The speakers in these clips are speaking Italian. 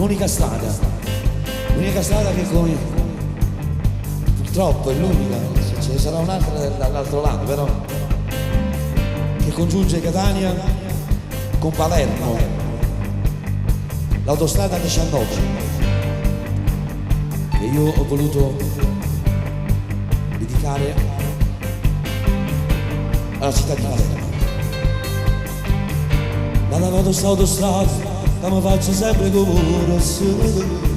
l'unica strada che come purtroppo è l'unica, ce ne sarà un'altra dall'altro lato, però che congiunge Catania con Palermo, l'autostrada 19, che io ho voluto dedicare alla città di Palermo. Ma la noto sta autostrada che mi faccio sempre corazione,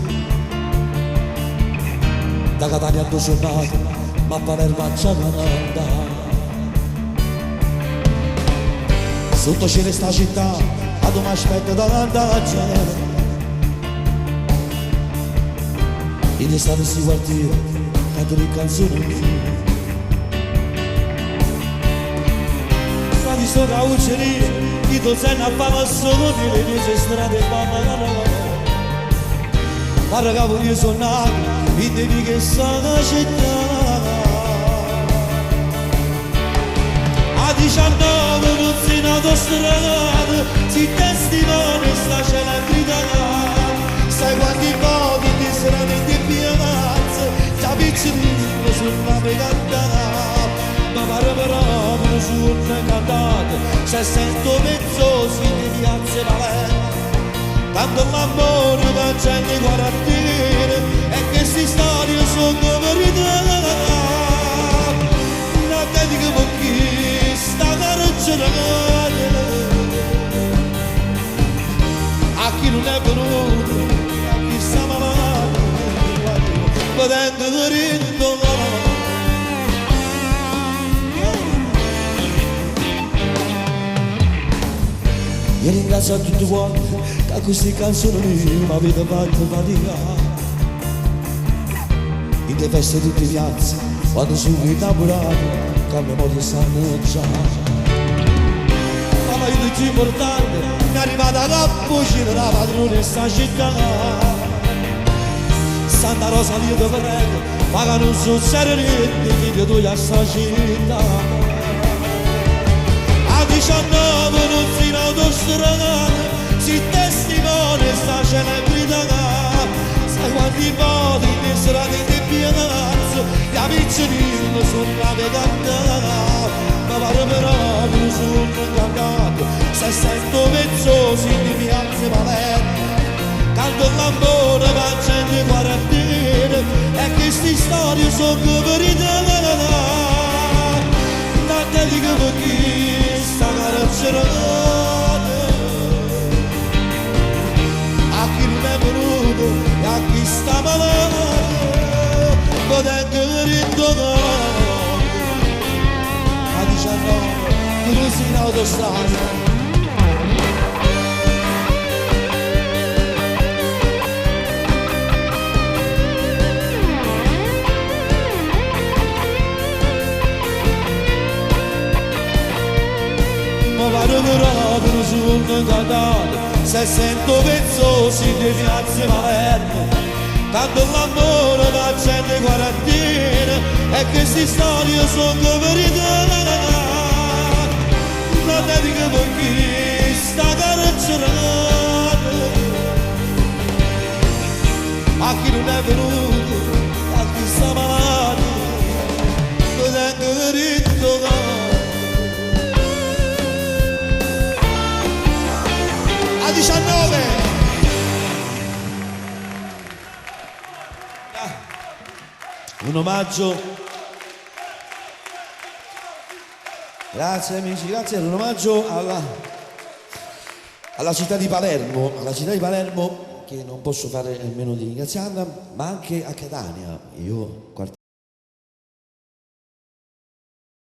da Catania a 2 giornate, ma a Palermo c'è un'anda. Sotto c'è sta città, a dove mi aspetta davanti alla gente. In estate si quartiere, canto le canzoni mie. Qua di sto caucceria, di dozzine a fama solo di le mie strade mamma. Ma ragazzo io sono nato, e devi che sono città. A 19 non si in autostrada, si testimone sta celebrità. Sai quanti pochi di strade di piazza, già piccolino sulla cantata. Ma pare però non sono cantate, c'è sento mezzosi di piazze Palermo. Tanto l'amore va gente quarantine, e queste storie sono verità. La dedica per chi sta carcerata, a chi non è venuto, a chi sta malato, vedendo rinno. E ringrazio a tutti quanti che a queste canzoni mi avete fatto faticare. In te feste tutte le piazze, quando sono innamorato, che a memoria stanno già. Ma io più importante, mi è arrivata la voce della padrona in sta città. Santa Rosa io ti prego, ma che non sono serenamente, che tu a sta città. A 19 non si in autostrada, si testimone sta celebrità. Sai quanti voti di strade di piazza, gli avvicinino sulla cantata. Ma pare però non sono cantato, se sento mezzosi di piazze Palermo. Canto l'amore va gente quarantine, e queste storie sono verità. La dedica per chi sta carcerata, a chi non è venuto e a chi sta malato, potendo rindonato. A 19 chiusi in autostrada. Pare però che non sono cantato, se sento pezzosi di piazze Palermo. Tanto l'amore va gente quarantine, e queste storie sono verità. La dedica per chi sta carcerata, a chi non è venuto, a chi sta malato, potendo rindonato. A 19 un omaggio, grazie amici, grazie, un omaggio alla città di Palermo, che non posso fare a meno di ringraziarla, ma anche a Catania. Io